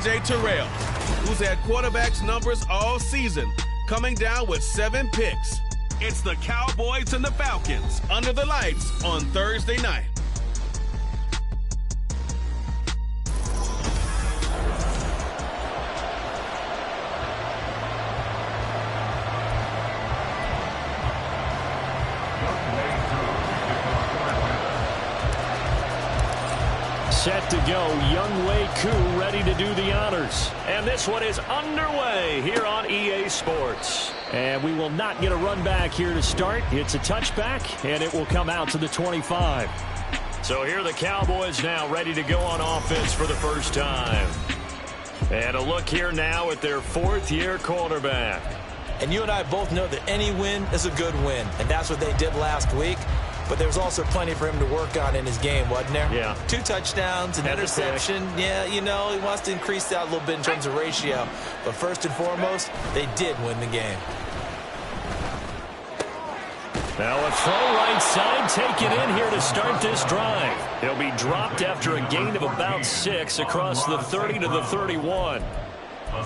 C.J. Terrell, who's had quarterbacks numbers all season, coming down with 7 picks. It's the Cowboys and the Falcons under the lights on Thursday night. Set to go, Younghoe Koo ready to do the honors. And this one is underway here on EA Sports. And we will not get a run back here to start. It's a touchback, and it will come out to the 25. So here are the Cowboys now ready to go on offense for the first time. And a look here now at their 4th-year quarterback. And you and I both know that any win is a good win, and that's what they did last week. But there was also plenty for him to work on in his game, wasn't there? Yeah. 2 touchdowns, an interception. Yeah, you know, he wants to increase that a little bit in terms of ratio. But first and foremost, they did win the game. Now a throw right side taken in here to start this drive. He'll be dropped after a gain of about 6 across the 30 to the 31.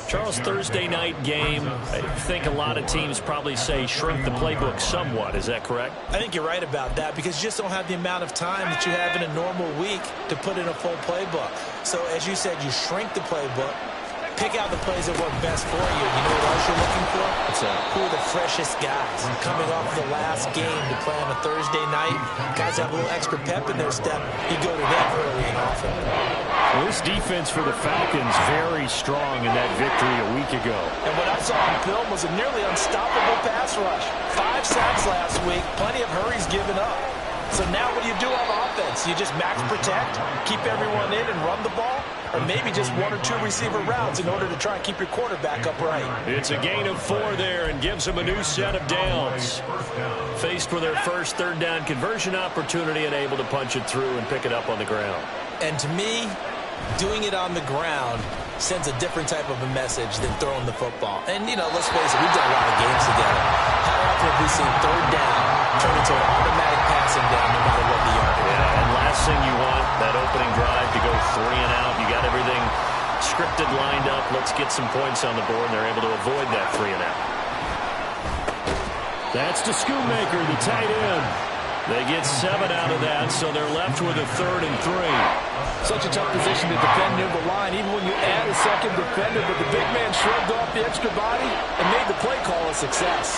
Charles, Thursday night game, I think a lot of teams probably say shrink the playbook somewhat. Is that correct? I think you're right about that because you just don't have the amount of time that you have in a normal week to put in a full playbook. So as you said, you shrink the playbook, pick out the plays that work best for you. You know what else you're looking for? Who are the freshest guys coming off the last game to play on a Thursday night? Guys have a little extra pep in their step. You go to them early and often. Well, this defense for the Falcons very strong in that victory a week ago. And what I saw on film was a nearly unstoppable pass rush. 5 sacks last week, plenty of hurries given up. So now what do you do on offense? You just max protect, keep everyone in and run the ball? Or maybe just 1 or 2 receiver routes in order to try and keep your quarterback upright. It's a gain of 4 there and gives them a new set of downs. Faced with their first 3rd down conversion opportunity and able to punch it through and pick it up on the ground. And to me, doing it on the ground sends a different type of a message than throwing the football. And, you know, let's face it, we've done a lot of games together. How often have we seen 3rd down turn into an automatic passing down no matter what the yard is? Yeah, and last thing you want, that opening drive to go 3 and out. You got everything scripted, lined up. Let's get some points on the board, and they're able to avoid that 3 and out. That's to Schoonmaker, the tight end. They get 7 out of that, so they're left with a 3rd and 3. Such a tough position to defend near the line, even when you add a second defender, but the big man shrugged off the extra body and made the play call a success.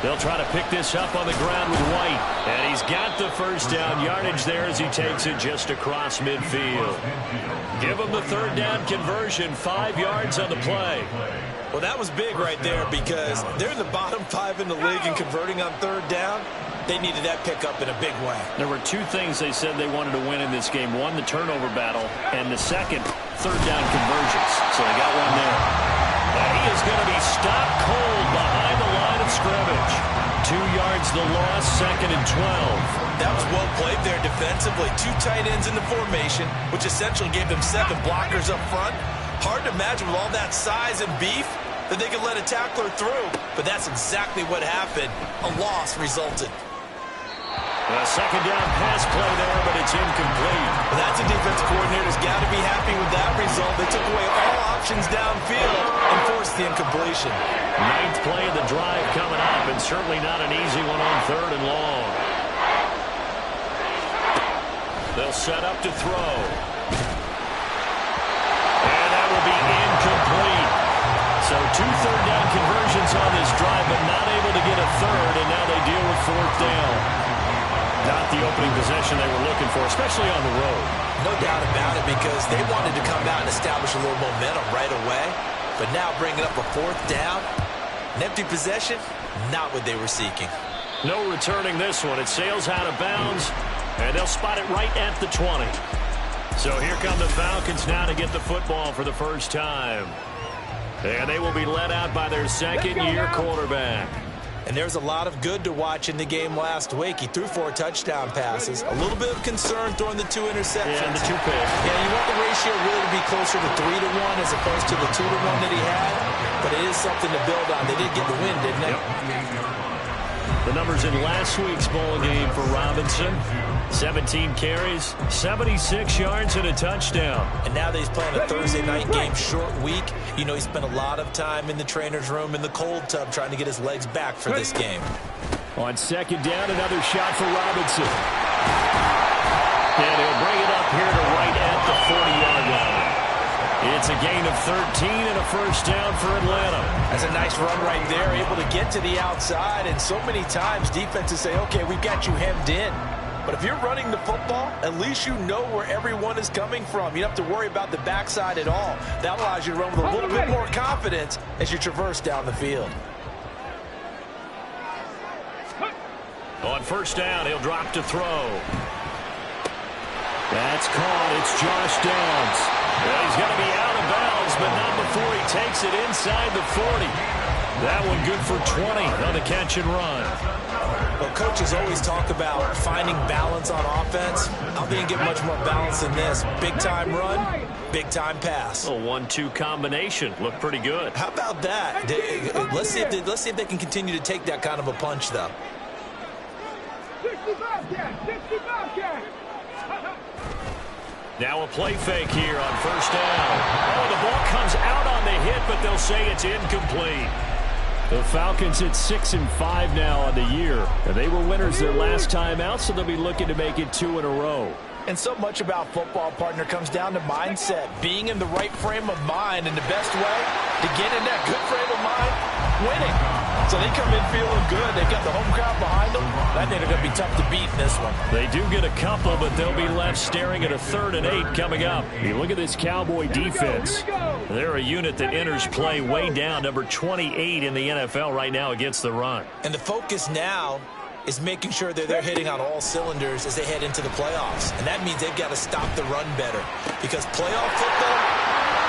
They'll try to pick this up on the ground with White. And he's got the first down yardage there as he takes it just across midfield. Give him the 3rd down conversion, 5 yards on the play. Well, that was big right there because they're in the bottom 5 in the league in converting on 3rd down. They needed that pickup in a big way. There were 2 things they said they wanted to win in this game. One, the turnover battle, and the second, 3rd down conversions. So they got one there. And he is going to be stopped cold behind the line of scrimmage. 2 yards the loss, 2nd and 12. That was well played there defensively. 2 tight ends in the formation, which essentially gave them 7 blockers up front. Hard to imagine with all that size and beef that they could let a tackler through. But that's exactly what happened. A loss resulted. A 2nd down pass play there, but it's incomplete. Well, that's a defense coordinator's got to be happy with that result. They took away all options downfield and forced the incompletion. 9th play of the drive coming up, and certainly not an easy one on 3rd and long. They'll set up to throw. And that will be incomplete. So 2 third down conversions on this drive, but not able to get a 3rd, and now they deal with 4th down. Not the opening possession they were looking for, especially on the road. No doubt about it, because they wanted to come out and establish a little momentum right away. But now bringing up a 4th down, an empty possession, not what they were seeking. No returning this one. It sails out of bounds, and they'll spot it right at the 20. So here come the Falcons now to get the football for the first time. And they will be led out by their 2nd-year quarterback. And there's a lot of good to watch in the game last week. He threw 4 touchdown passes. A little bit of concern throwing the 2 interceptions. Yeah, and the 2 picks. Yeah, you want the ratio really to be closer to 3-1 as opposed to the 2-1 that he had. But it is something to build on. They did get the win, didn't they? Yep. The numbers in last week's bowl game for Robinson: 17 carries, 76 yards, and a touchdown. And now that he's playing a Thursday night game, short week, you know he spent a lot of time in the trainer's room, in the cold tub, trying to get his legs back for this game. On second down, another shot for Robinson. And he'll bring it up here to right at the 40-yard line. It's a gain of 13 and a first down for Atlanta. That's a nice run right there, able to get to the outside. And so many times defenses say, okay, we've got you hemmed in. But if you're running the football, at least you know where everyone is coming from. You don't have to worry about the backside at all. That allows you to run with a little bit more confidence as you traverse down the field. On first down, he'll drop to throw. That's caught. It's Josh Downs. Well, he's going to be out of bounds, but not before he takes it inside the 40. That one good for 20 on the catch and run. Well, coaches always talk about finding balance on offense. I didn't get much more balance than this. Big-time run, big-time pass. A 1-2 combination. Looked pretty good. How about that? Let's see if they can continue to take that kind of a punch, though. Now a play fake here on first down. Oh, the ball comes out on the hit, but they'll say it's incomplete. The Falcons at 6-5 now on the year. They were winners their last time out, so they'll be looking to make it 2 in a row. And so much about football, partner, comes down to mindset. Being in the right frame of mind, and the best way to get in that good frame of mind, winning. So they come in feeling good. They've got the home crowd behind them. I think they're going to be tough to beat in this one. They do get a couple, but they'll be left staring at a 3rd and 8 coming up. You look at this Cowboy defense. They're a unit that enters play way down, number 28 in the NFL right now against the run. And the focus now is making sure that they're hitting on all cylinders as they head into the playoffs. And that means they've got to stop the run better. Because playoff football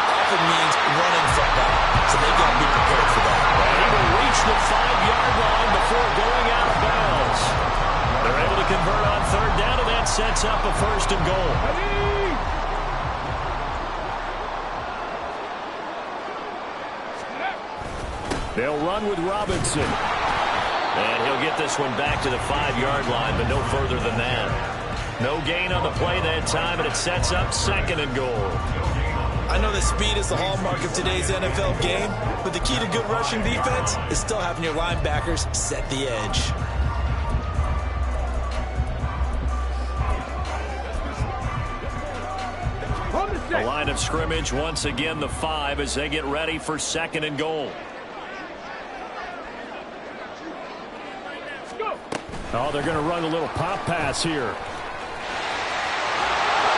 often means running football. So they've got to be prepared for that. And he will reach the 5-yard line before going out of bounds. They're able to convert on 3rd down, and that sets up a 1st and goal. They'll run with Robinson. And he'll get this one back to the 5-yard line, but no further than that. No gain on the play that time, and it sets up 2nd and goal. I know that speed is the hallmark of today's NFL game, but the key to good rushing defense is still having your linebackers set the edge. The line of scrimmage, once again, the 5 as they get ready for 2nd and goal. Oh, they're going to run a little pop pass here.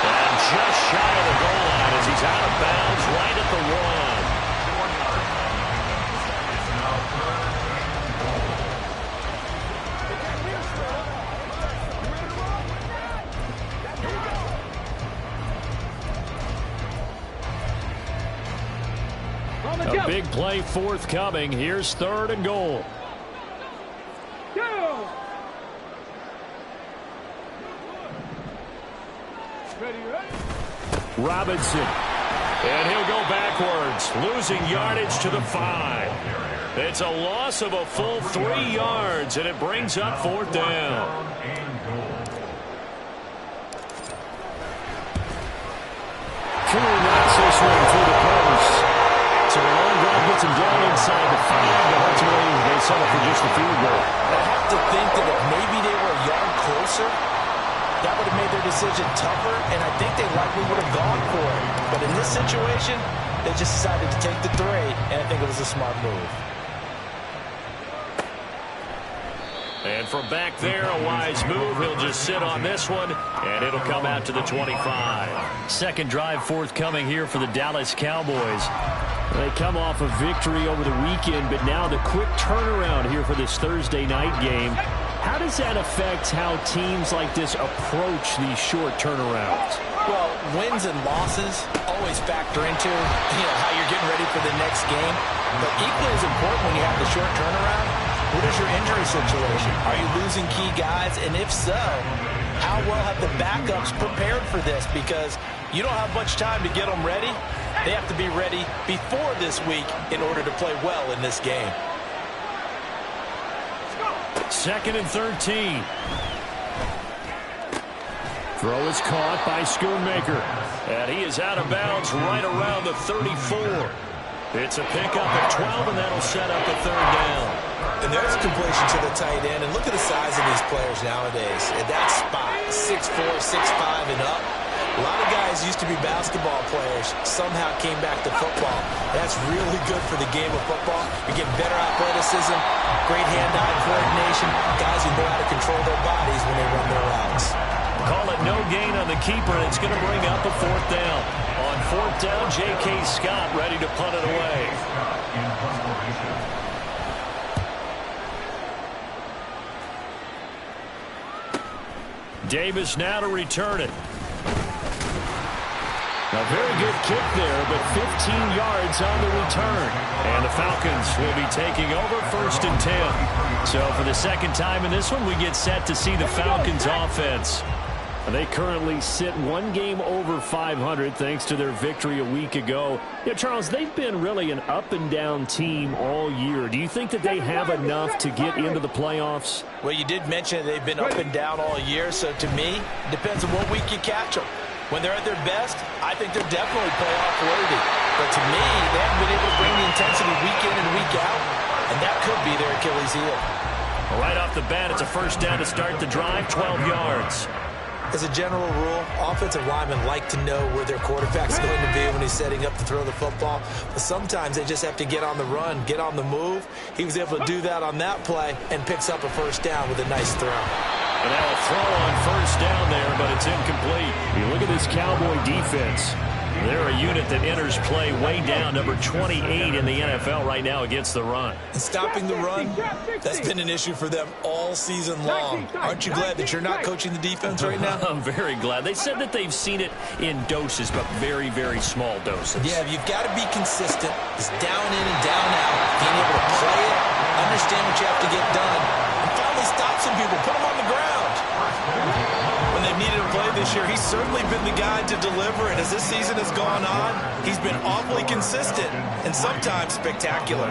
And just shy of the goal line as he's out of bounds right at the 1. A big play forthcoming. Here's 3rd and goal. Robinson. And he'll go backwards, losing yardage to the 5. It's a loss of a full 3 yards, and it brings up 4th down. Koo knocks this one through the post. So the long drive gets him down inside the 5, but ultimately they settle for just a field goal. I have to think that if maybe they were a yard closer, that would have made their decision tougher, and I think they likely would have gone for it. But in this situation, they just decided to take the 3, and I think it was a smart move. And from back there, a wise move. He'll just sit on this one, and it'll come out to the 25. 2nd drive forthcoming here for the Dallas Cowboys. They come off a victory over the weekend, but now the quick turnaround here for this Thursday night game. How does that affect how teams like this approach these short turnarounds? Well, wins and losses always factor into how you're getting ready for the next game. But equally as important when you have the short turnaround, what is your injury situation? Are you losing key guys? And if so, how well have the backups prepared for this? Because you don't have much time to get them ready. They have to be ready before this week in order to play well in this game. 2nd and 13. Throw is caught by Schoonmaker. And he is out of bounds right around the 34. It's a pickup of 12, and that'll set up a 3rd down. And there's completion to the tight end. And look at the size of these players nowadays. At that spot, 6'4", 6'5", and up. A lot of guys used to be basketball players, somehow came back to football. That's really good for the game of football. You're getting better athleticism, great hand-eye coordination, guys who know how to control their bodies when they run their routes. Call it no gain on the keeper, and it's going to bring up a 4th down. On 4th down, J.K. Scott ready to punt it away. Davis now to return it. A very good kick there, but 15 yards on the return. And the Falcons will be taking over 1st and 10. So for the 2nd time in this one, we get set to see the Falcons offense. They currently sit 1 game over 500 thanks to their victory a week ago. Yeah, Charles, they've been really an up-and-down team all year. Do you think that they have enough to get into the playoffs? Well, you did mention they've been up and down all year, so to me, it depends on what week you catch them. When they're at their best, I think they're definitely playoff worthy. But to me, they haven't been able to bring the intensity week in and week out, and that could be their Achilles heel. Right off the bat, it's a 1st down to start the drive, 12 yards. As a general rule, offensive linemen like to know where their quarterback's going to be when he's setting up to throw the football. But sometimes they just have to get on the run, get on the move. He was able to do that on that play and picks up a 1st down with a nice throw. And now a throw on 1st down there, but it's incomplete. You look at this Cowboy defense. They're a unit that enters play way down, number 28 in the NFL right now against the run. And stopping the run, that's been an issue for them all season long. Aren't you glad that you're not coaching the defense right now? I'm very glad. They said that they've seen it in doses, but very, very small doses. Yeah, you've got to be consistent. It's down in and down out. Being able to play it, understand what you have to get done, and finally stop some people, put them on the ground. When they've needed to play this year, he's certainly been the guy to deliver, and as this season has gone on, he's been awfully consistent and sometimes spectacular.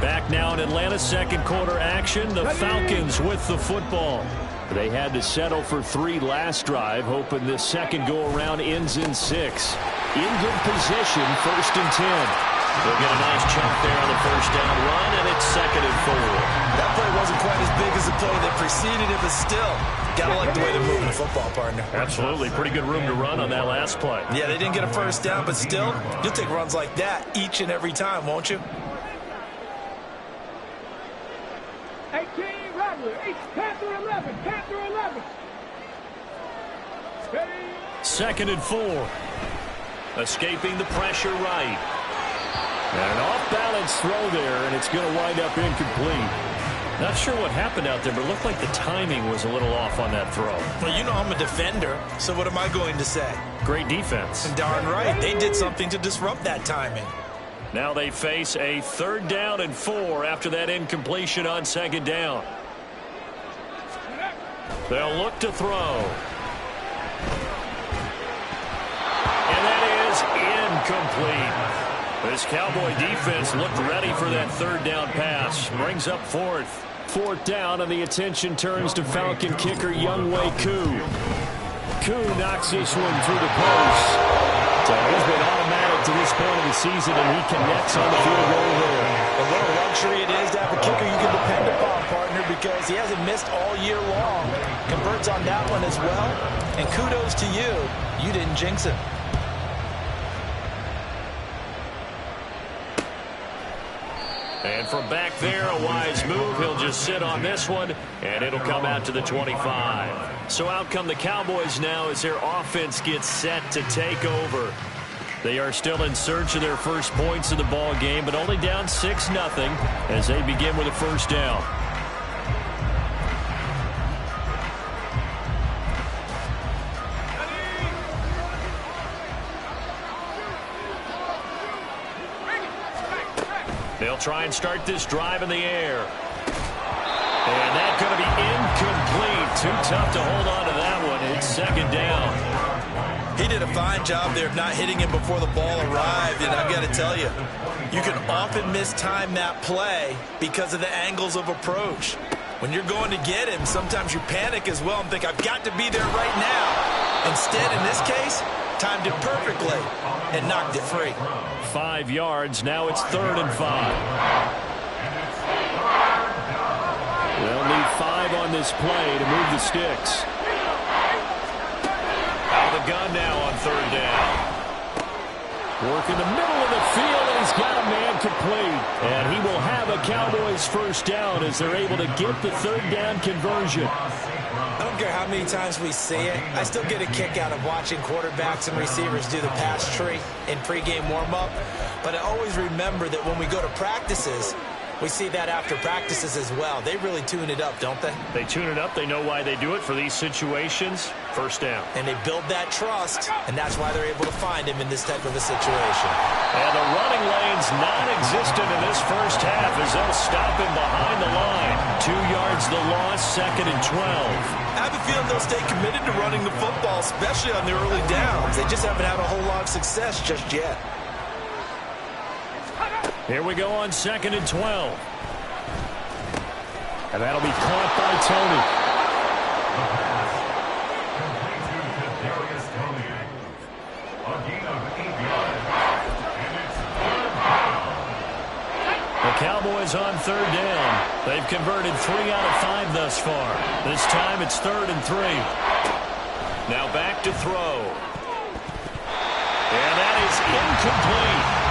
Back now in Atlanta, 2nd quarter action. The Falcons with the football. They had to settle for 3 last drive, hoping this 2nd go-around ends in 6. In good position, 1st and 10. They'll get a nice chunk there on the 1st down run, and it's 2nd and 4. That play wasn't quite as big as the play that preceded it, but still, gotta like the way they're moving the football, partner. Absolutely. Pretty good room to run on that last play. Yeah, they didn't get a 1st down, but still, you'll take runs like that each and every time, won't you? 18, Rattler, Panther 11, Panther 11. 2nd and 4. Escaping the pressure right. And an off-balance throw there, and it's going to wind up incomplete. Not sure what happened out there, but it looked like the timing was a little off on that throw. Well, you know I'm a defender, so what am I going to say? Great defense. And darn right, they did something to disrupt that timing. Now they face a 3rd down and 4 after that incompletion on 2nd down. They'll look to throw. And that is incomplete. This Cowboy defense looked ready for that 3rd down pass. Brings up 4th. 4th down, and the attention turns to Falcon kicker Younghoe Koo. Koo knocks this one through the post. So he's been automatic to this point of the season, and he connects on the field goal there. And what a luxury it is to have a kicker you can depend upon, partner, because he hasn't missed all year long. Converts on that one as well. And kudos to you. You didn't jinx it. And from back there, a wise move. He'll just sit on this one, and it'll come out to the 25. So out come the Cowboys now as their offense gets set to take over. They are still in search of their first points of the ball game, but only down 6-0 as they begin with a 1st down. They'll try and start this drive in the air. And that's going to be incomplete. Too tough to hold on to that one. It's 2nd down. He did a fine job there of not hitting him before the ball arrived, and I've got to tell you, you can often mistime that play because of the angles of approach. When you're going to get him, sometimes you panic as well and think, I've got to be there right now. Instead, in this case, timed it perfectly and knocked it free. 5 yards. Now it's 3rd and 5. They'll need 5 on this play to move the sticks. Out of the gun now on 3rd down. Work in the middle of the field, and he's got a man complete. And he will have a Cowboys first down as they're able to get the 3rd down conversion. I don't care how many times we see it. I still get a kick out of watching quarterbacks and receivers do the pass tree in pregame warm-up. But I always remember that when we go to practices, we see that after practices as well. They really tune it up, don't they? They tune it up. They know why they do it for these situations. First down. And they build that trust, and that's why they're able to find him in this type of a situation. And the running lane's non-existent in this first half as they'll stop him behind the line. 2 yards the loss, 2nd and 12. I have a feeling they'll stay committed to running the football, especially on the early downs. They just haven't had a whole lot of success just yet. Here we go on 2nd and 12. And that'll be caught by Tony. The Cowboys on 3rd down. They've converted 3 out of 5 thus far. This time it's 3rd and 3. Now back to throw. And that is incomplete.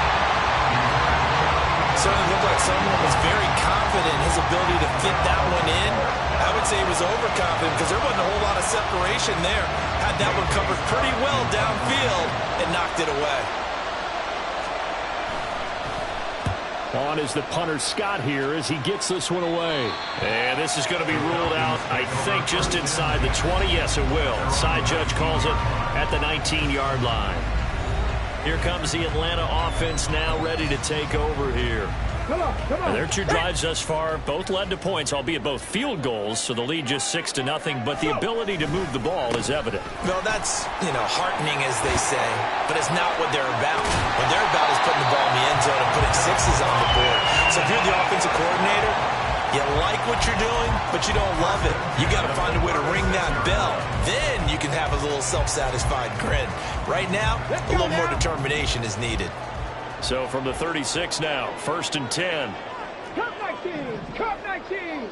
Certainly looked like someone was very confident in his ability to fit that one in. I would say he was overconfident because there wasn't a whole lot of separation there. Had that one covered pretty well downfield and knocked it away. On is the punter Scott here as he gets this one away. And this is going to be ruled out, I think, just inside the 20. Yes, it will. Side judge calls it at the 19-yard line. Here comes the Atlanta offense now ready to take over here. Come on. And their 2 drives thus far both led to points, albeit both field goals, so the lead just 6-0, but the ability to move the ball is evident. Well, that's, heartening, as they say, but it's not what they're about. What they're about is putting the ball in the end zone and putting 6s on the board. So if you're the offensive coordinator, you like what you're doing, but you don't love it. You got to find a way to ring that bell. Then you can have a little self-satisfied grin. Right now, a little more determination is needed. So from the 36 now, 1st and 10. Cup 19. Cup 19.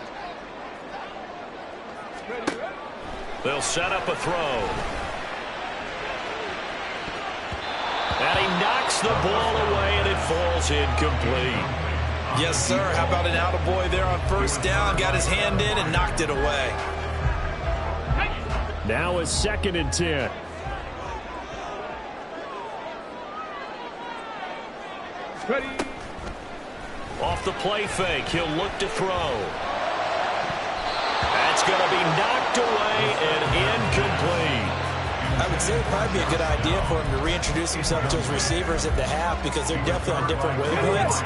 They'll set up a throw. And he knocks the ball away, and it falls incomplete. Yes, sir. How about an attaboy there on 1st down? Got his hand in and knocked it away. Now a 2nd and 10. Ready. Off the play fake, he'll look to throw. That's going to be knocked away and incomplete. I would say it would probably be a good idea for him to reintroduce himself to his receivers at the half because they're definitely on different wavelengths.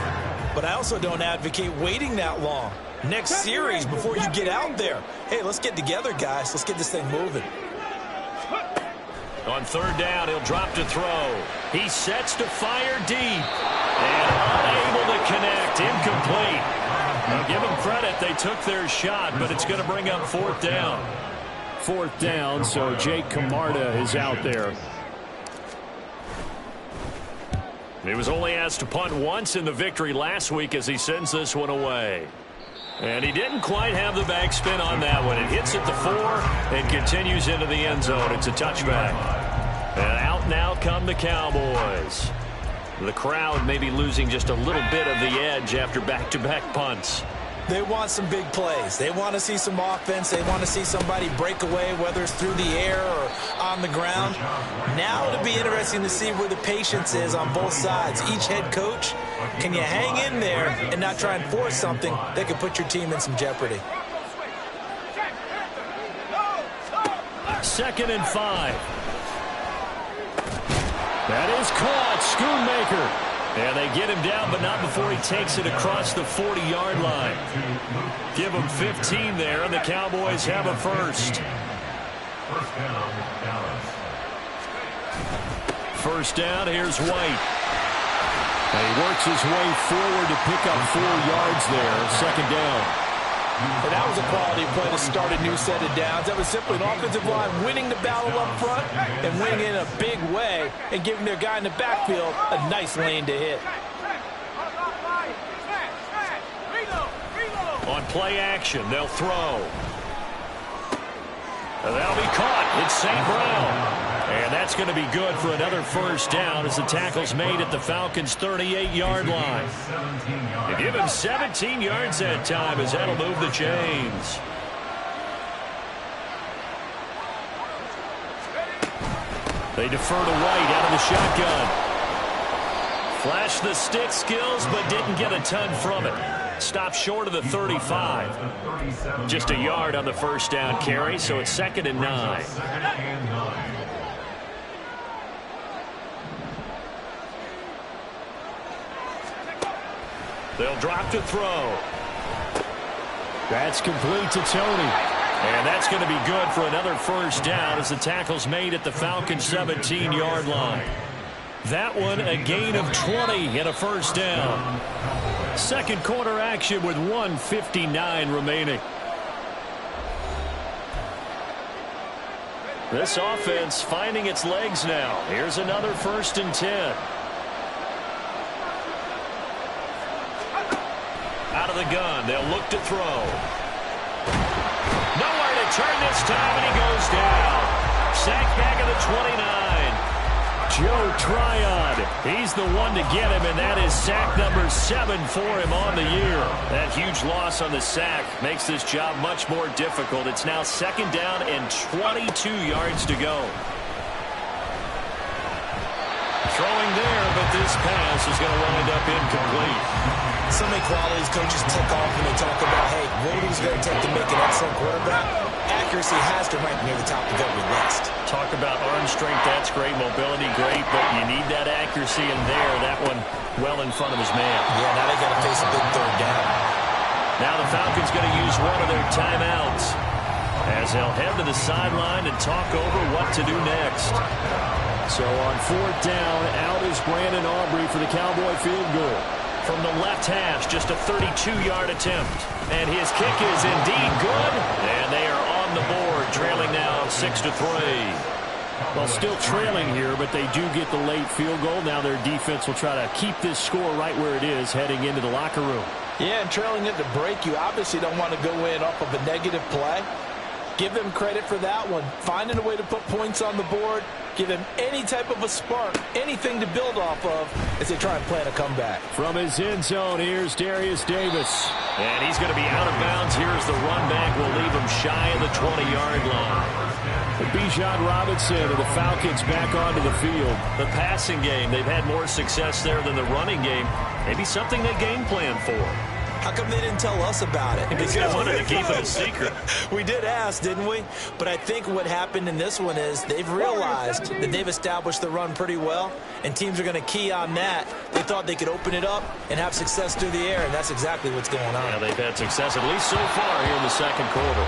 But I also don't advocate waiting that long. Next series, before you get out there, hey, let's get together, guys. Let's get this thing moving. On 3rd down, he'll drop to throw. He sets to fire deep. And unable to connect. Incomplete. Now give them credit. They took their shot, but it's going to bring up 4th down. 4th down, so Jake Camarda is out there. He was only asked to punt once in the victory last week as he sends this one away. And he didn't quite have the backspin on that one. It hits at the 4 and continues into the end zone. It's a touchback. And out now come the Cowboys. The crowd may be losing just a little bit of the edge after back-to-back punts. They want some big plays. They want to see some offense. They want to see somebody break away, whether it's through the air or on the ground. Now it'll be interesting to see where the patience is on both sides. Each head coach, can you hang in there and not try and force something that could put your team in some jeopardy? 2nd and 5. That is caught. Schoonmaker. And they get him down, but not before he takes it across the 40-yard line. Give him 15 there, and the Cowboys have a first. first down. Here's White. And he works his way forward to pick up 4 yards there. Second down. And that was a quality play to start a new set of downs. That was simply an offensive line winning the battle up front and winning in a big way and giving their guy in the backfield a nice lane to hit. On play action, they'll throw. And that'll be caught. It's St. Brown. And that's going to be good for another first down as the tackle's made at the Falcons' 38-yard line. They give him 17 yards that time as that'll move the chains. They defer to White out of the shotgun. Flashed the stick skills, but didn't get a ton from it. Stopped short of the 35. Just a yard on the first down carry, so it's 2nd and 9. They'll drop to throw. That's complete to Tony. And that's going to be good for another first down as the tackle's made at the Falcons' 17-yard line. That one a gain of 20 and a first down. Second quarter action with 1:59 remaining. This offense finding its legs now. Here's another 1st and 10. Out of the gun, they'll look to throw. Nowhere to turn this time, and he goes down. Sacked back at the 29. Joe Tryon, he's the one to get him, and that is sack number 7 for him on the year. That huge loss on the sack makes this job much more difficult. It's now 2nd down and 22 yards to go. Throwing there, but this pass is going to wind up incomplete. So many qualities coaches tick off when they talk about, hey, what are it going to take to make an excellent quarterback? Accuracy has to rank near the top of every list. Talk about arm strength, that's great. Mobility, great, but you need that accuracy in there. That one well in front of his man. Yeah, now they got to face a big 3rd down. Now the Falcons going to use one of their timeouts as they'll head to the sideline and talk over what to do next. So on 4th down, out is Brandon Aubrey for the Cowboy field goal. From the left hash, just a 32-yard attempt. And his kick is indeed good. And they are on the board, trailing now 6-3. Well, still trailing here, but they do get the late field goal. Now their defense will try to keep this score right where it is heading into the locker room. Yeah, and trailing at the break, you obviously don't want to go in off of a negative play. Give them credit for that one. Finding a way to put points on the board. Give them any type of a spark, anything to build off of as they try and plan a comeback. From his end zone, here's Darius Davis. And he's going to be out of bounds. Here's the run back. Will leave him shy of the 20-yard line. Bijan Robinson of the Falcons back onto the field. The passing game, they've had more success there than the running game. Maybe something they game plan for. How come they didn't tell us about it? Because they wanted to keep it a secret. We did ask, didn't we? But I think what happened in this one is they've realized that they've established the run pretty well, and teams are going to key on that. They thought they could open it up and have success through the air, and that's exactly what's going on. Yeah, they've had success, at least so far here in the second quarter.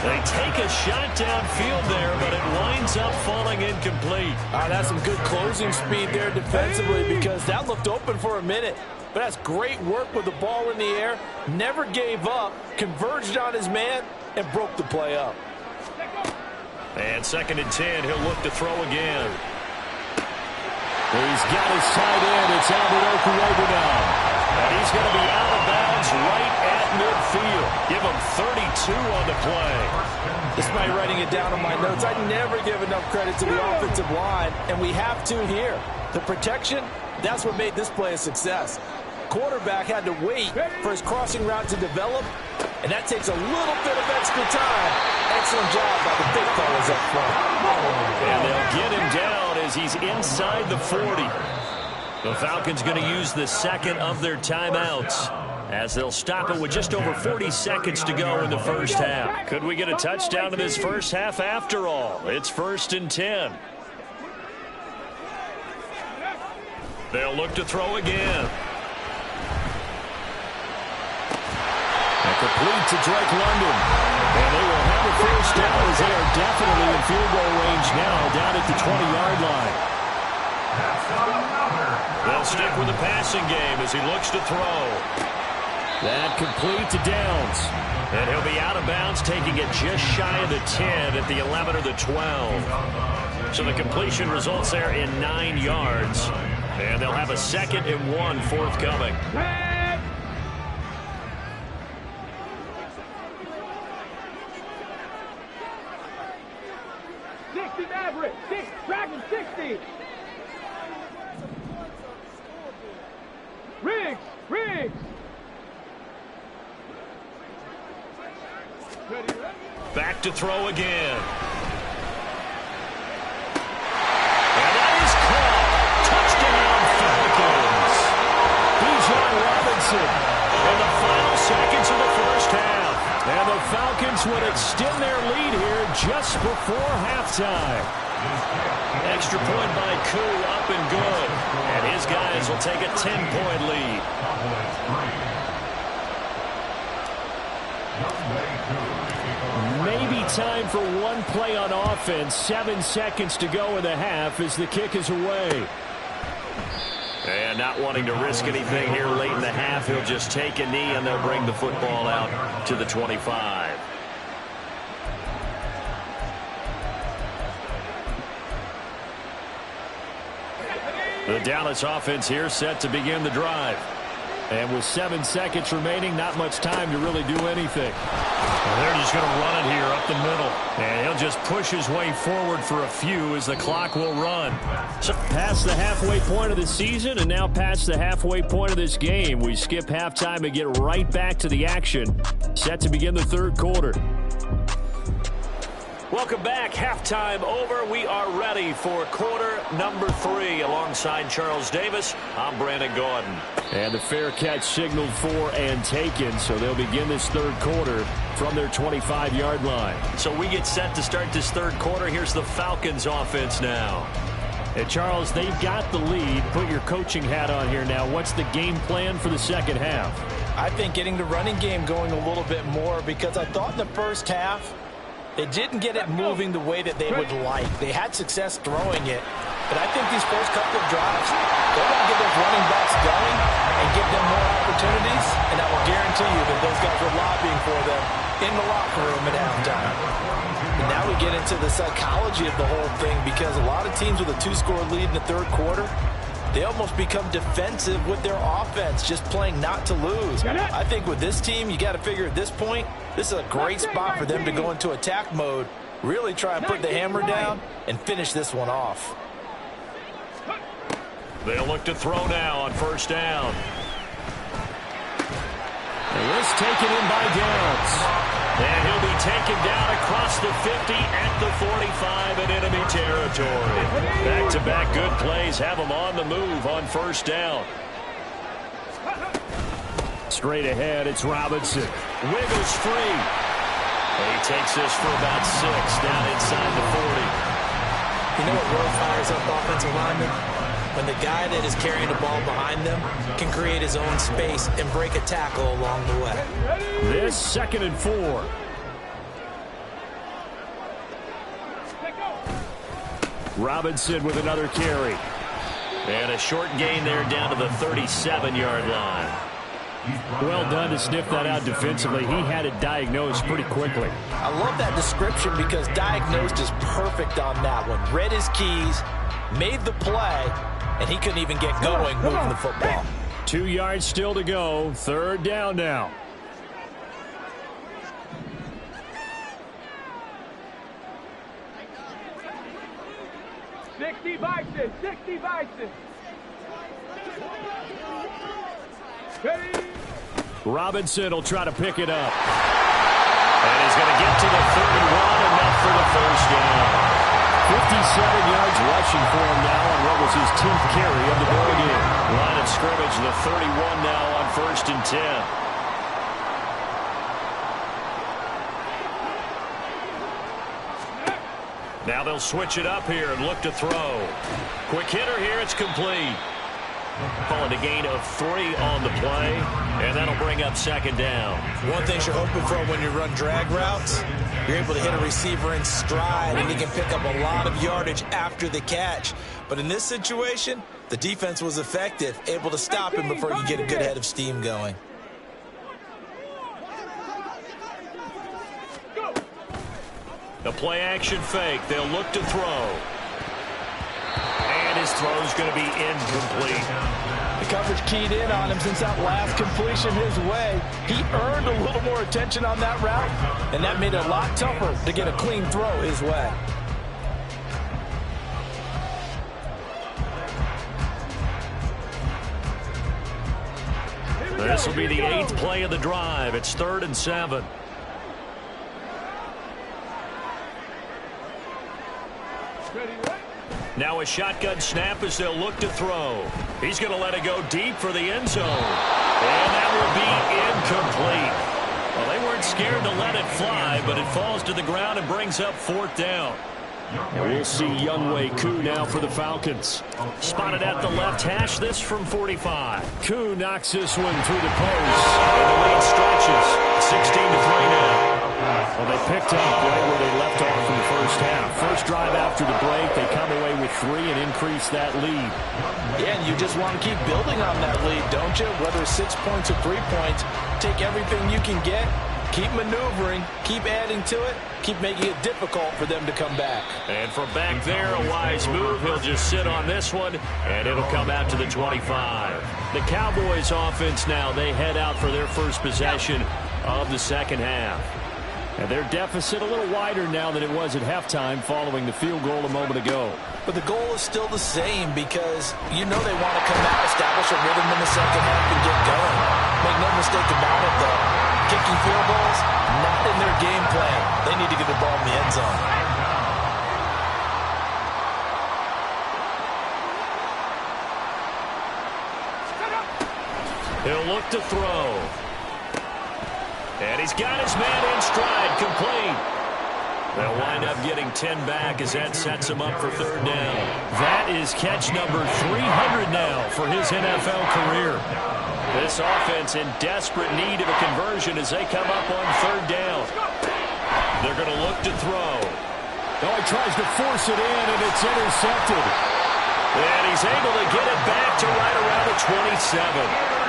They take a shot downfield there, but it winds up falling incomplete. That's some good closing speed there defensively because that looked open for a minute. But that's great work with the ball in the air. Never gave up, converged on his man, and broke the play up. And 2nd and 10, he'll look to throw again. He's got his tight end. It's Albert Okuegbunam now. And he's going to be out of bounds right at midfield. Give him 32 on the play. Despite writing it down on my notes, I never give enough credit to the offensive line, and we have to here. The protection, that's what made this play a success. Quarterback had to wait for his crossing route to develop, and that takes a little bit of extra time. Excellent job by the big fellas up front. And they'll get him down as he's inside the 40. The Falcons going to use the second of their timeouts as they'll stop it with just over 40 seconds to go in the first half. Could we get a touchdown in this first half after all? It's 1st and 10. They'll look to throw again. Complete to Drake London. And they will have a first down as they are definitely in field goal range now down at the 20-yard line. stick with the passing game as he looks to throw. That complete to Downs. And he'll be out of bounds, taking it just shy of the 10 at the 11 or the 12. So the completion results there in 9 yards. And they'll have a 2nd and 1 forthcoming. Maverick, Dragon 60. Riggs. Back to throw again. And that is caught. Touchdown Falcons. Bijan Robinson in the final seconds of the first half. And the Falcons would extend their lead here just before halftime. Extra point by Koo, up and good. And his guys will take a 10-point lead. Maybe time for one play on offense. 7 seconds to go in the half as the kick is away. And not wanting to risk anything here late in the half, he'll just take a knee and they'll bring the football out to the 25. The Dallas offense here set to begin the drive. And with 7 seconds remaining, not much time to really do anything. Well, they're just going to run it here up the middle. And he'll just push his way forward for a few as the clock will run. So past the halfway point of the season and now past the halfway point of this game. We skip halftime and get right back to the action. Set to begin the third quarter. Welcome back. Halftime over. We are ready for quarter number 3. Alongside Charles Davis, I'm Brandon Gordon. And the fair catch signaled for and taken, so they'll begin this third quarter from their 25-yard line. So we get set to start this third quarter. Here's the Falcons offense now. And Charles, they've got the lead. Put your coaching hat on here now. What's the game plan for the second half? I think getting the running game going a little bit more, because I thought in the first half they didn't get it moving the way that they would like. They had success throwing it, but I think these first couple of drives, they're going to get those running backs going and give them more opportunities, and I will guarantee you that those guys are lobbying for them in the locker room at halftime. And now we get into the psychology of the whole thing, because a lot of teams with a 2-score lead in the third quarter, they almost become defensive with their offense, just playing not to lose. I think with this team, you got to figure at this point, this is a great spot for them to go into attack mode, really try and put the hammer down and finish this one off. They'll look to throw now on first down. And this taken in by Downs. And he'll be taken down across the 50 at the 45 in enemy territory. Back-to-back good plays have him on the move on first down. Straight ahead, it's Robinson. Wiggles free. And he takes this for about 6 down inside the 40. You know what really fires up offensive linemen? When the guy that is carrying the ball behind them can create his own space and break a tackle along the way. This 2nd and 4. Robinson with another carry. And a short gain there down to the 37-yard line. Well done to sniff that out defensively. He had it diagnosed pretty quickly. I love that description because diagnosed is perfect on that one. Read his keys, made the play, and he couldn't even get going moving the football. 2 yards still to go. Third down now. Sixty Bison. Robinson will try to pick it up. And he's going to get to the 31, enough for the first down. 57 yards rushing for him now on what was his 10th carry of the ball game. Line of scrimmage, the 31 now on 1st and 10. Now they'll switch it up here and look to throw. Quick hitter here, it's complete. Calling a gain of 3 on the play, and that'll bring up second down. One thing you're hoping for when you run drag routes, you're able to hit a receiver in stride, and he can pick up a lot of yardage after the catch. But in this situation, the defense was effective, able to stop him before you get a good head of steam going. The play action fake. They'll look to throw. And his throw's going to be incomplete. The coverage keyed in on him since that last completion his way. He earned a little more attention on that route, and that made it a lot tougher to get a clean throw his way. This will be the 8th play of the drive. It's 3rd and 7. Now a shotgun snap as they'll look to throw. He's going to let it go deep for the end zone. And that will be incomplete. Well, they weren't scared to let it fly, but it falls to the ground and brings up 4th down. And we'll see Younghoe Koo now for the Falcons. Spotted at the left hash, this from 45. Koo knocks this one through the post. And the lead stretches. 16-3 now. Well, they picked up right where they left off in the first half. First drive after the break, they come away with 3 and increase that lead. Yeah, and you just want to keep building on that lead, don't you? Whether it's 6 points or 3 points, take everything you can get, keep maneuvering, keep adding to it, keep making it difficult for them to come back. And from back there, a wise move. He'll just sit on this one, and it'll come out to the 25. The Cowboys offense now, they head out for their first possession of the second half. And their deficit a little wider now than it was at halftime following the field goal a moment ago. But the goal is still the same because you know they want to come out, establish a rhythm in the second half and get going. Make no mistake about it, though. Kicking field goals, not in their game plan. They need to get the ball in the end zone. He'll look to throw. And he's got his man in stride, complete. They'll wind up getting 10 back as that sets him up for 3rd down. That is catch number 300 now for his NFL career. This offense in desperate need of a conversion as they come up on 3rd down. They're going to look to throw. Oh, he tries to force it in, and it's intercepted. And he's able to get it back to right around the 27.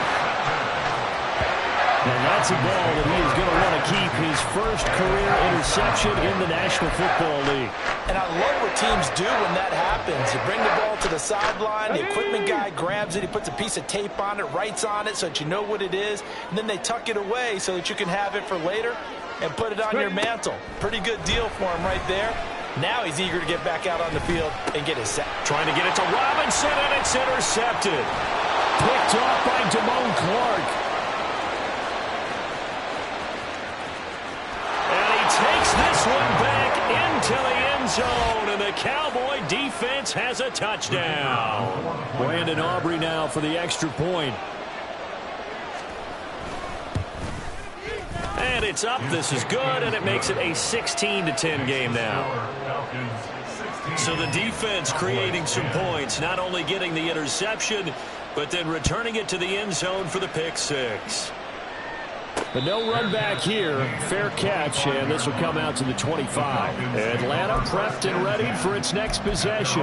And that's a ball that he is going to want to keep, his first career interception in the National Football League. And I love what teams do when that happens. You bring the ball to the sideline, the equipment guy grabs it, he puts a piece of tape on it, writes on it so that you know what it is, and then they tuck it away so that you can have it for later and put it on your mantle. Pretty good deal for him right there. Now he's eager to get back out on the field and get his sack. Trying to get it to Robinson, and it's intercepted. Picked off by Damone Clark. Takes this one back into the end zone, and the Cowboy defense has a touchdown. Brandon Aubrey now for the extra point. And it's up. This is good, and it makes it a 16-10 game now. So the defense creating some points, not only getting the interception, but then returning it to the end zone for the pick 6. But no run back here. Fair catch, and this will come out to the 25. Atlanta prepped and ready for its next possession.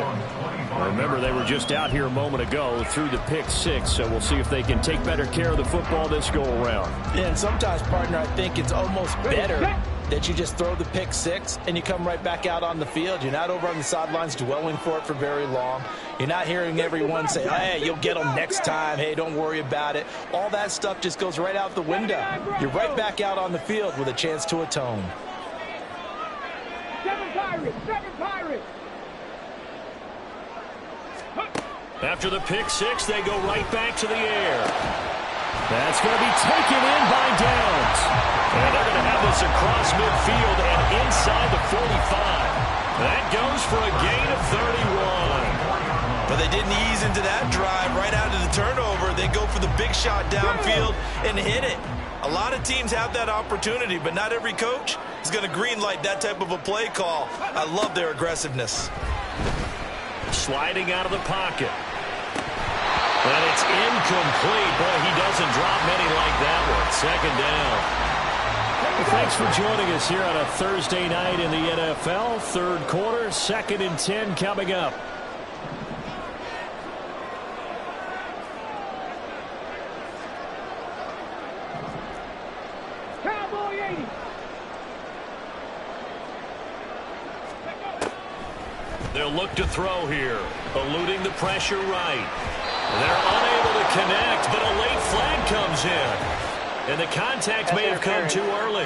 Remember, they were just out here a moment ago through the pick 6, so we'll see if they can take better care of the football this go-around. Yeah, and sometimes, partner, I think it's almost better that you just throw the pick 6 and you come right back out on the field. You're not over on the sidelines dwelling for it for very long. You're not hearing everyone say, hey, you'll get them next time. Hey, don't worry about it. All that stuff just goes right out the window. You're right back out on the field with a chance to atone. 7 Pirates! 7 Pirates! After the pick 6, they go right back to the air. That's going to be taken in by Downs. And they're going to have this across midfield and inside the 45. That goes for a gain of 31. But they didn't ease into that drive right out of the turnover. They go for the big shot downfield and hit it. A lot of teams have that opportunity, but not every coach is going to greenlight that type of a play call. I love their aggressiveness. Sliding out of the pocket. And it's incomplete. Boy, he doesn't drop many like that one. Second down. Well, thanks for joining us here on a Thursday night in the NFL. Third quarter, 2nd and 10 coming up. Cowboy 80. They'll look to throw here, eluding the pressure right. They're unable to connect, but a late flag comes in. And the contact may have come too early.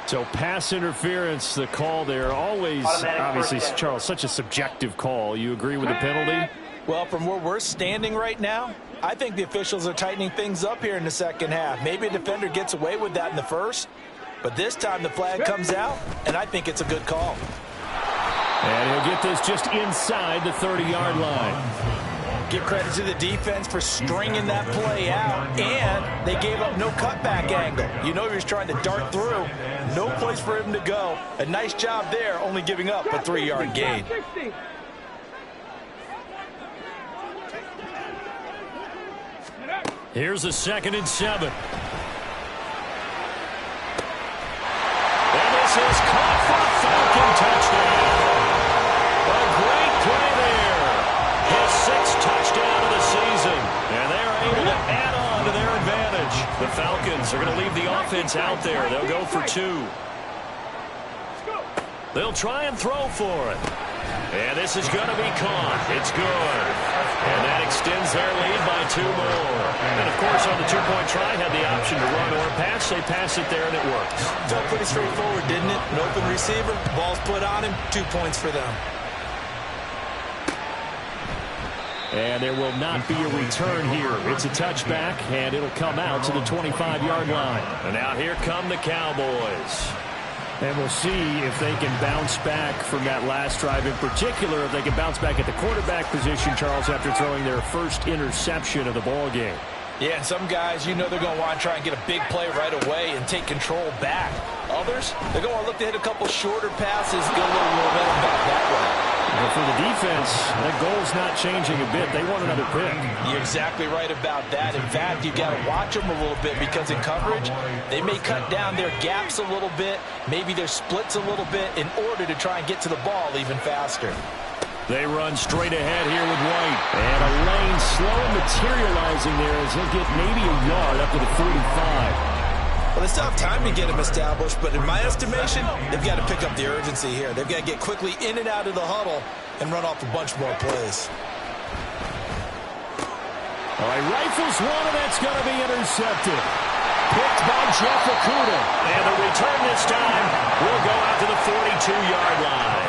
So pass interference, the call there. Always, obviously, Charles, such a subjective call. You agree with the penalty? Well, from where we're standing right now, I think the officials are tightening things up here in the second half. Maybe a defender gets away with that in the first, but this time the flag comes out, and I think it's a good call. And he'll get this just inside the 30-yard line. Give credit to the defense for stringing that play out, and they gave up no cutback angle. You know he was trying to dart through. No place for him to go. A nice job there, only giving up a 3-yard gain. Here's a 2nd and 7. And this is caught for a Falcon touchdown. A great play there. His 6th touchdown of the season. And they're able to add on to their advantage. The Falcons are going to leave the offense out there. They'll go for 2. They'll try and throw for it. And this is going to be caught. It's good. And that extends their lead by 2 more. And, of course, on the 2-point try, had the option to run or pass. They pass it there, and it works. Felt pretty straightforward, didn't it? An open receiver, ball's put on him, 2 points for them. And there will not be a return here. It's a touchback, and it'll come out to the 25-yard line. And now here come the Cowboys. And we'll see if they can bounce back from that last drive. In particular, if they can bounce back at the quarterback position, Charles, after throwing their first interception of the ball game. Yeah, and some guys, you know they're going to want to try and get a big play right away and take control back. Others, they're going to look to hit a couple shorter passes, get a little momentum back that way. But for the defense, that goal's not changing a bit. They want another pick. You're exactly right about that. In fact, you've got to watch them a little bit because in coverage, they may cut down their gaps a little bit, maybe their splits a little bit in order to try and get to the ball even faster. They run straight ahead here with White. And a lane slow materializing there as he'll get maybe a yard up to the 45. Well, they still have time to get him established, but in my estimation, they've got to pick up the urgency here. They've got to get quickly in and out of the huddle and run off a bunch more plays. All right, rifles one, and that's going to be intercepted. Picked by Jeff Okudah. And the return this time will go out to the 42-yard line.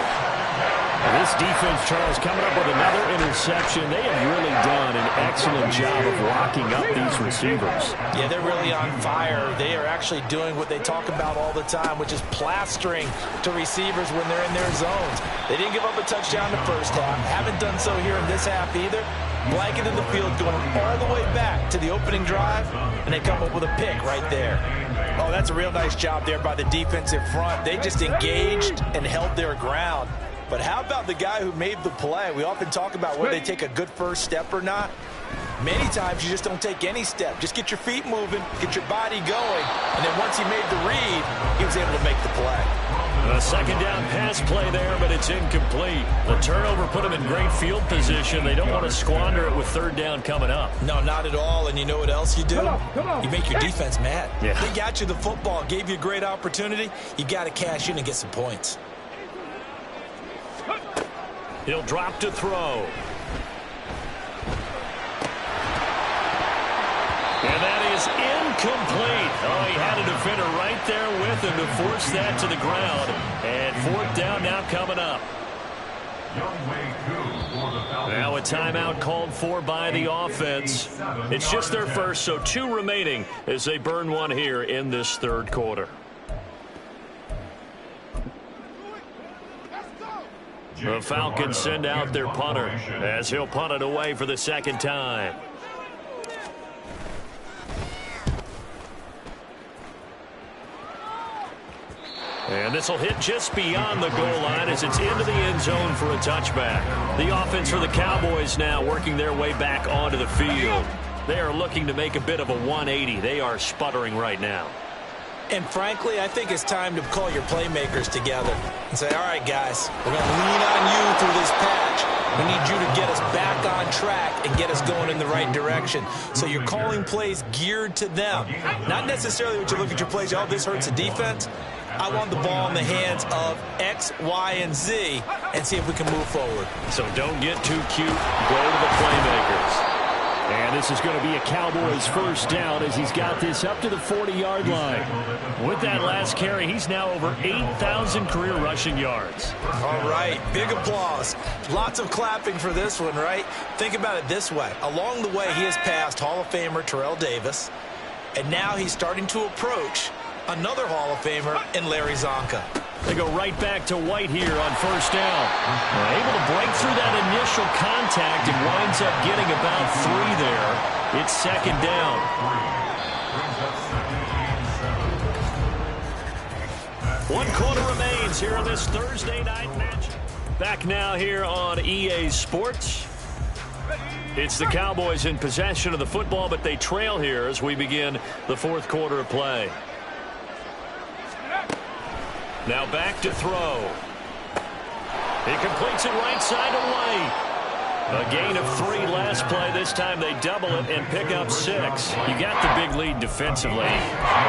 This defense, Charles, coming up with another interception. They have really done an excellent job of locking up these receivers. Yeah, they're really on fire. They are actually doing what they talk about all the time, which is plastering to receivers when they're in their zones. They didn't give up a touchdown in the first half. Haven't done so here in this half either. Blanket in the field going all the way back to the opening drive, and they come up with a pick right there. Oh, that's a real nice job there by the defensive front. They just engaged and held their ground. But how about the guy who made the play? We often talk about whether they take a good first step or not. Many times you just don't take any step. Just get your feet moving, get your body going, and then once he made the read, he was able to make the play. A 2nd down pass play there, but it's incomplete. The turnover put them in great field position. They don't want to squander it with 3rd down coming up. No, not at all. And you know what else you do? Come on. You make your defense mad. Yeah. They got you the football, gave you a great opportunity. You got to cash in and get some points. He'll drop to throw. And that is incomplete. Oh, he had a defender right there with him to force that to the ground. And 4th down now coming up. Now a timeout called for by the offense. It's just their first, so 2 remaining as they burn one here in this 3rd quarter. The Falcons send out their punter as he'll punt it away for the 2nd time. And this will hit just beyond the goal line as it's into the end zone for a touchback. The offense for the Cowboys now working their way back onto the field. They are looking to make a bit of a 180. They are sputtering right now. And frankly, I think it's time to call your playmakers together and say, all right, guys, we're going to lean on you through this patch. We need you to get us back on track and get us going in the right direction. So you're calling plays geared to them. Not necessarily what you look at your plays, oh, this hurts the defense. I want the ball in the hands of X, Y, and Z and see if we can move forward. So don't get too cute. Go to the playmakers. And this is going to be a Cowboys first down as he's got this up to the 40-yard line. With that last carry, he's now over 8,000 career rushing yards. All right, big applause. Lots of clapping for this one, right? Think about it this way. Along the way, he has passed Hall of Famer Terrell Davis, and now he's starting to approach another Hall of Famer in Larry Zonka. They go right back to White here on first down. Able to break through that initial contact and winds up getting about 3 there. It's second down. One quarter remains here on this Thursday night match. Back now here on EA Sports. It's the Cowboys in possession of the football, but they trail here as we begin the fourth quarter of play. Now back to throw. He completes it right side to White. A gain of 3 last play. This time they double it and pick up 6. You got the big lead defensively.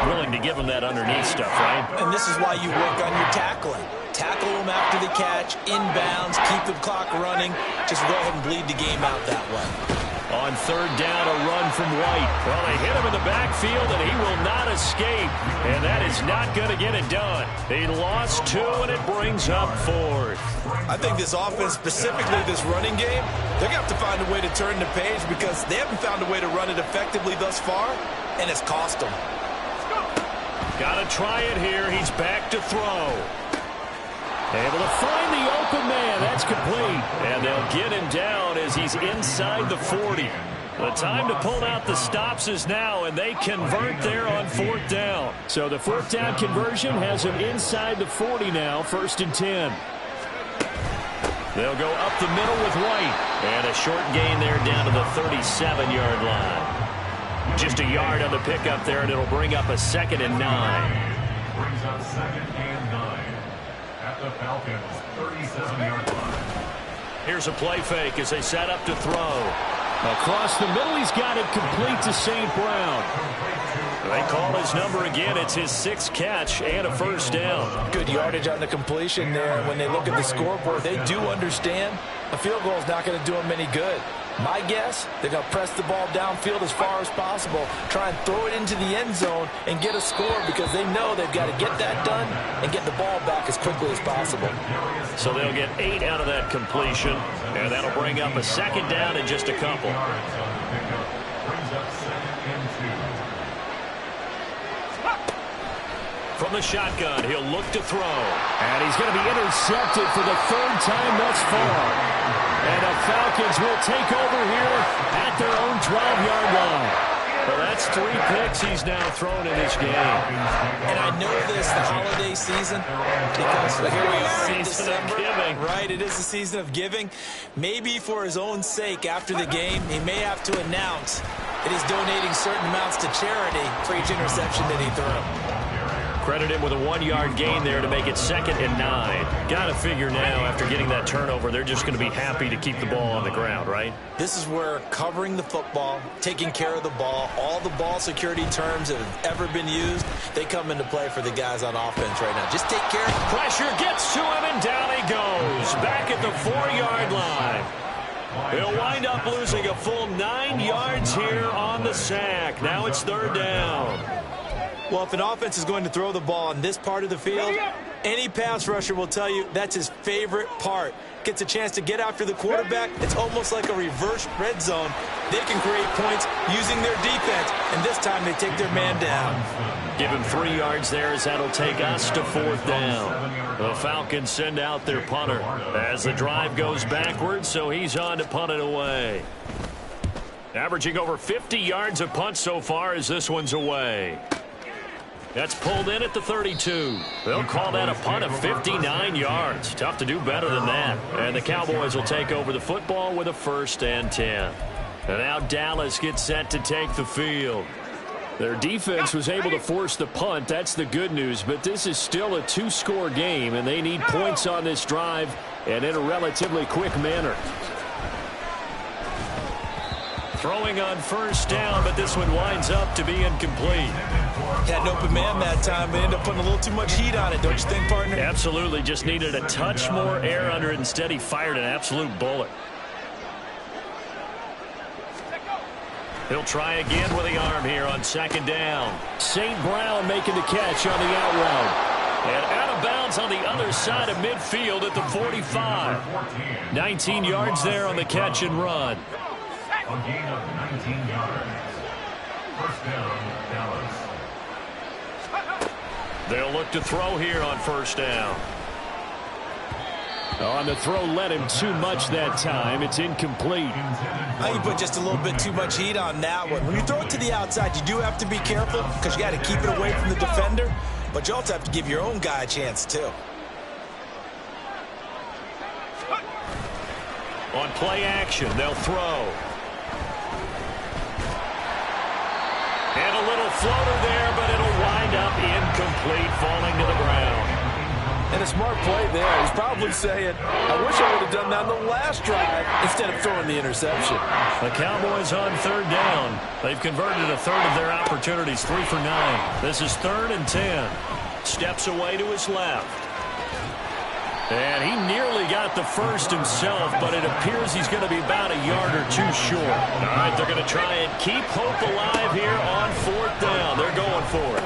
Willing to give them that underneath stuff, right? And this is why you work on your tackling. Tackle them after the catch, inbounds, keep the clock running. Just go ahead and bleed the game out that way. On third down, a run from White. Well, they hit him in the backfield, and he will not escape. And that is not going to get it done. They lost 2, and it brings up 4th. I think this offense, specifically this running game, they're going to have to find a way to turn the page because they haven't found a way to run it effectively thus far, and it's cost them. Got to try it here. He's back to throw. Able to find the open man. That's complete. And they'll get him down as he's inside the 40. The time to pull out the stops is now, and they convert there on 4th down. So the 4th down conversion has him inside the 40 now, 1st and 10. They'll go up the middle with White. And a short gain there down to the 37-yard line. Just a yard on the pickup there, and it'll bring up a 2nd and 9. Brings up 2nd and 9. At the Falcons' 37-yard line. Here's a play fake as they set up to throw. Across the middle, he's got it complete to St. Brown. They call his number again. It's his 6th catch and a first down. Good yardage on the completion there. When they look at the scoreboard, they do understand a field goal is not going to do them any good. My guess, they're going to press the ball downfield as far as possible, try and throw it into the end zone and get a score because they know they've got to get that done and get the ball back as quickly as possible. So they'll get 8 out of that completion, and that'll bring up a 2nd down in just a couple. From the shotgun, he'll look to throw. And he's going to be intercepted for the 3rd time thus far. And the Falcons will take over here at their own 12-yard line. Well, that's 3 picks he's now thrown in this game. And I know this, the holiday season, because here we are in December. Giving. Right, it is the season of giving. Maybe for his own sake after the game, he may have to announce that he's donating certain amounts to charity for each interception that he threw. Credit him with a 1-yard gain there to make it 2nd and 9. Got to figure now, after getting that turnover, they're just going to be happy to keep the ball on the ground, right? This is where covering the football, taking care of the ball, all the ball security terms that have ever been used, they come into play for the guys on offense right now. Just take care. Pressure gets to him, and down he goes. Back at the 4-yard line. He'll wind up losing a full 9 yards here on the sack. Now it's 3rd down. Well, if an offense is going to throw the ball on this part of the field, any pass rusher will tell you that's his favorite part. Gets a chance to get after the quarterback. It's almost like a reverse red zone. They can create points using their defense, and this time they take their man down. Give him 3 yards there as that'll take us to 4th down. The Falcons send out their punter as the drive goes backwards, so he's on to punt it away. Averaging over 50 yards a punt so far as this one's away. That's pulled in at the 32. They'll call that a punt of 59 yards. Tough to do better than that. And the Cowboys will take over the football with a 1st and 10. And now Dallas gets set to take the field. Their defense was able to force the punt. That's the good news. But this is still a 2-score game, and they need points on this drive and in a relatively quick manner. Throwing on 1st down, but this one winds up to be incomplete. Had an open man that time, but ended up putting a little too much heat on it, don't you think, partner? Absolutely. Just needed a touch more air under it. Instead, he fired an absolute bullet. He'll try again with the arm here on 2nd down. St. Brown making the catch on the out route. And out of bounds on the other side of midfield at the 45. 19 yards there on the catch and run. A gain of 19 yards. 1st down, Dallas. They'll look to throw here on 1st down. On the throw, led him too much that time. It's incomplete. I think you put just a little bit too much heat on that one. When you throw it to the outside, you do have to be careful because you got to keep it away from the defender. But you also have to give your own guy a chance, too. On play action, they'll throw. And a little floater there, but it'll wind up incomplete, falling to the ground. And a smart play there. He's probably saying, I wish I would have done that on the last drive instead of throwing the interception. The Cowboys on 3rd down. They've converted a third of their opportunities, 3 for 9. This is 3rd and 10. Steps away to his left. And he nearly got the first himself, but it appears he's going to be about a yard or two short. All right, they're going to try and keep hope alive here on 4th down. They're going for it.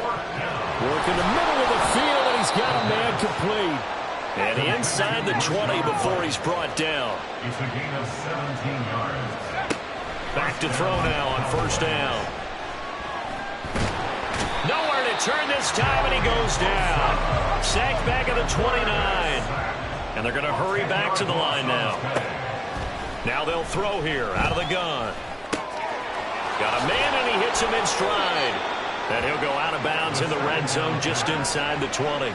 Work in the middle of the field, and he's got a man complete. And inside the 20 before he's brought down. It's a gain of 17 yards. Back to throw now on 1st down. Nowhere to turn this time, and he goes down. Sacked back at the 29. And they're going to hurry back to the line now. Now they'll throw here out of the gun. Got a man, and he hits him in stride. And he'll go out of bounds in the red zone just inside the 20.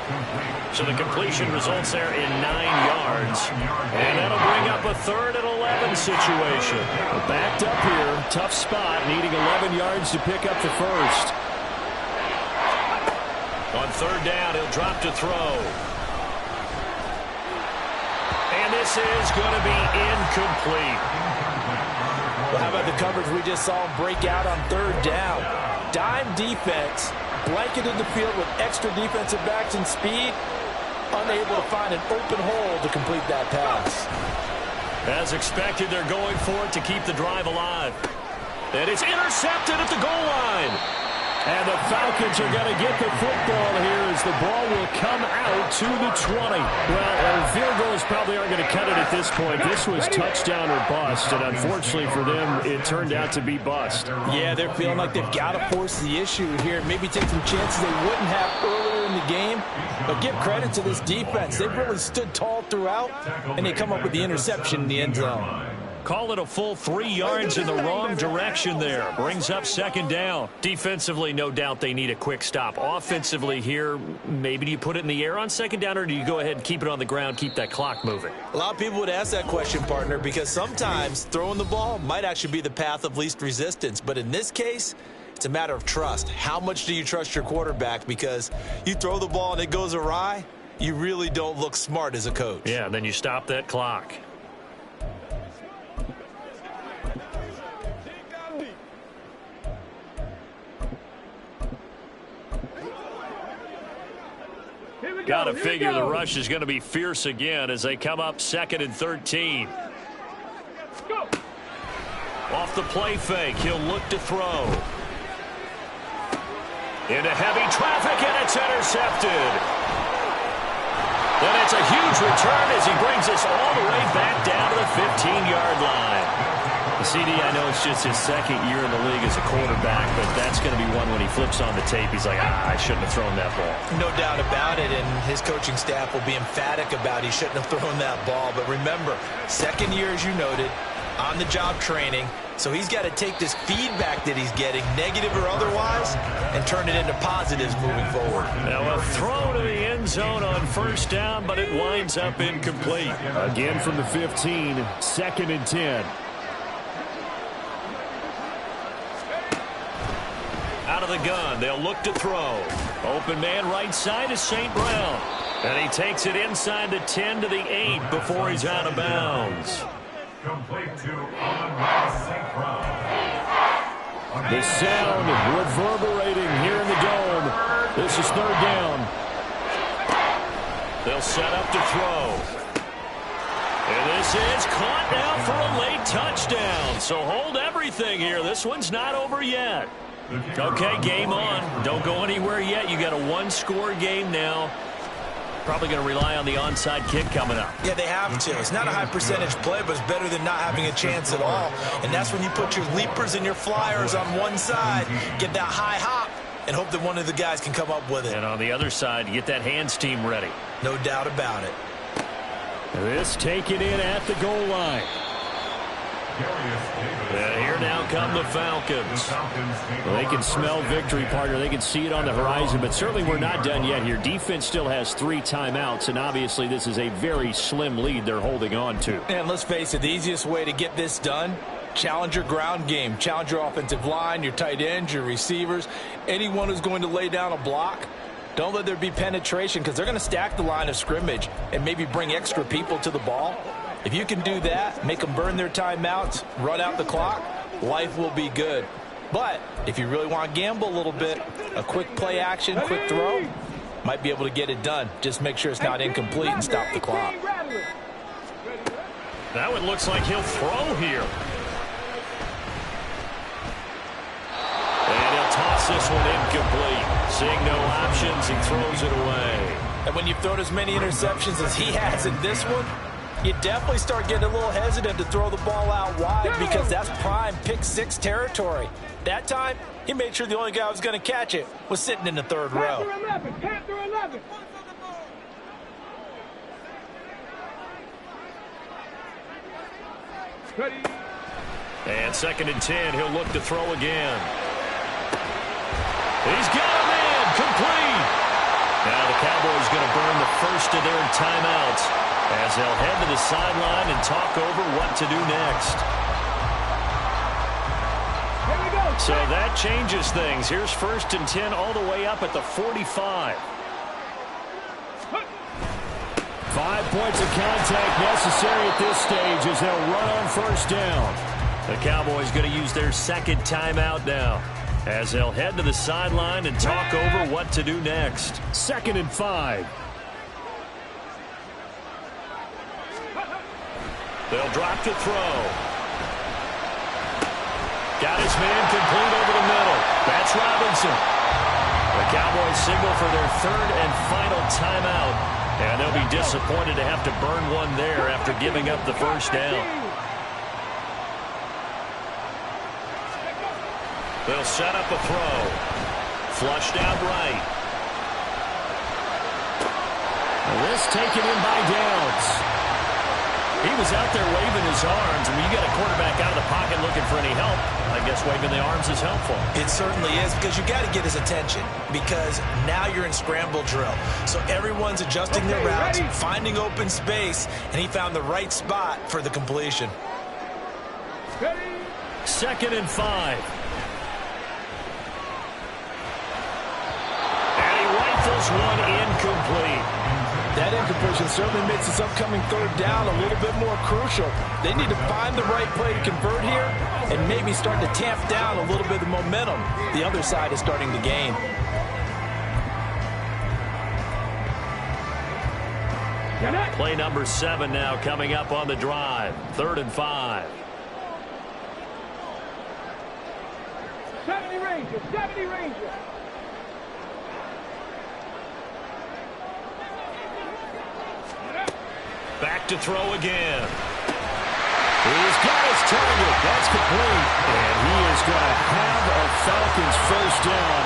So the completion results there in 9 yards. And that'll bring up a 3rd and 11 situation. Backed up here, tough spot, needing 11 yards to pick up the first. On 3rd down, he'll drop to throw. And this is going to be incomplete. Well, how about the coverage we just saw him break out on 3rd down? Dime defense, blanketed the field with extra defensive backs and speed, unable to find an open hole to complete that pass. As expected, they're going for it to keep the drive alive. And it's intercepted at the goal line. And the Falcons are going to get the football here as the ball will come out to the 20. Well, field goals probably aren't going to cut it at this point. This was touchdown or bust, and unfortunately for them, it turned out to be bust. Yeah, they're feeling like they've got to force the issue here. Maybe take some chances they wouldn't have earlier in the game. But give credit to this defense. They've really stood tall throughout, and they come up with the interception in the end zone. Call it a full 3 yards in the wrong direction there. Brings up 2nd down. Defensively, no doubt they need a quick stop. Offensively here, maybe do you put it in the air on 2nd down, or do you go ahead and keep it on the ground, keep that clock moving? A lot of people would ask that question, partner, because sometimes throwing the ball might actually be the path of least resistance. But in this case, it's a matter of trust. How much do you trust your quarterback? Because you throw the ball and it goes awry, you really don't look smart as a coach. Yeah, and then you stop that clock. Got to figure the rush is going to be fierce again as they come up 2nd and 13. Off the play fake, he'll look to throw. Into heavy traffic, and it's intercepted. Then it's a huge return as he brings us all the way back down to the 15-yard line. CD, I know it's just his 2nd year in the league as a quarterback, but that's going to be one when he flips on the tape. He's like, I shouldn't have thrown that ball. No doubt about it, and his coaching staff will be emphatic about he shouldn't have thrown that ball. But remember, 2nd year, as you noted, on-the-job training, So he's got to take this feedback that he's getting, negative or otherwise, and turn it into positives moving forward. Now a throw to the end zone on first down, but it winds up incomplete. Again from the 15, 2nd and 10. Out of the gun, they'll look to throw. Open man right side is St. Brown. And he takes it inside the 10 to the 8 before he's out of bounds. Complete to Amon-Ra St. Brown. The sound reverberating here in the dome. This is 3rd down. They'll set up to throw. And this is caught now for a late touchdown. So hold everything here. This one's not over yet. Okay, game on. Don't go anywhere yet. You got a 1-score game now. Probably going to rely on the onside kick coming up. Yeah, they have to. It's not a high percentage play, but it's better than not having a chance at all. And that's when you put your leapers and your flyers on one side, get that high hop, and hope that one of the guys can come up with it. And on the other side, get that hands team ready. No doubt about it. This taken in at the goal line. And here now come the Falcons. Well, they can smell victory, partner. They can see it on the horizon, but certainly we're not done yet here. Defense still has 3 timeouts, and obviously this is a very slim lead they're holding on to. And let's face it, the easiest way to get this done, challenge your ground game. Challenge your offensive line, your tight ends, your receivers, anyone who's going to lay down a block. Don't let there be penetration because they're going to stack the line of scrimmage and maybe bring extra people to the ball. If you can do that, make them burn their timeouts, run out the clock, life will be good. But if you really want to gamble a little bit, a quick play action, quick throw, might be able to get it done. Just make sure it's not incomplete and stop the clock. That one looks like he'll throw here. And he'll toss this one incomplete. Seeing no options, he throws it away. And when you've thrown as many interceptions as he has in this one, you definitely start getting a little hesitant to throw the ball out wide because that's prime pick 6 territory. That time, he made sure the only guy who was going to catch it was sitting in the 3rd row. 10 through 11. And 2nd and 10, he'll look to throw again. He's got a man, complete. Now the Cowboys going to burn the first of their timeouts as they'll head to the sideline and talk over what to do next. Here we go. So that changes things. Here's 1st and 10 all the way up at the 45. 5 points of contact necessary at this stage as they'll run on 1st down. The Cowboys going to use their 2nd timeout now as they'll head to the sideline and talk over what to do next. 2nd and 5. They'll drop to throw. Got his man complete over the middle. That's Robinson. The Cowboys signal for their 3rd and final timeout. And they'll be disappointed to have to burn one there after giving up the 1st down. They'll set up a throw. Flushed out right. And this taken in by Downs. He was out there waving his arms, and when you got a quarterback out of the pocket looking for any help, I guess waving the arms is helpful. It certainly is because you got to get his attention because now you're in scramble drill. So everyone's adjusting their routes, finding open space, and he found the right spot for the completion. 2nd and 5. And he rifles one incomplete. That incompletion certainly makes this upcoming 3rd down a little bit more crucial. They need to find the right play to convert here and maybe start to tamp down a little bit of momentum. The other side is starting to gain. Play number 7 now coming up on the drive. 3rd and 5. 70 Rangers, 70 Rangers. Back to throw again. He's got his target. That's complete. And he is going to have a Falcons 1st down.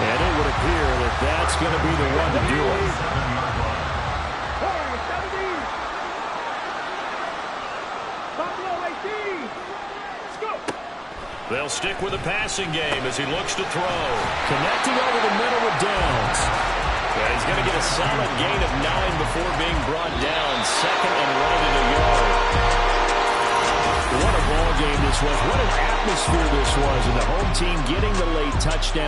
And it would appear that that's going to be the one to do it. 70. Buffalo 18. Let's go. They'll stick with the passing game as he looks to throw. Connecting over the middle with Downs. Yeah, he's going to get a solid gain of 9 before being brought down. Second and right at a yard. What a ball game this was. What an atmosphere this was. And the home team getting the late touchdown.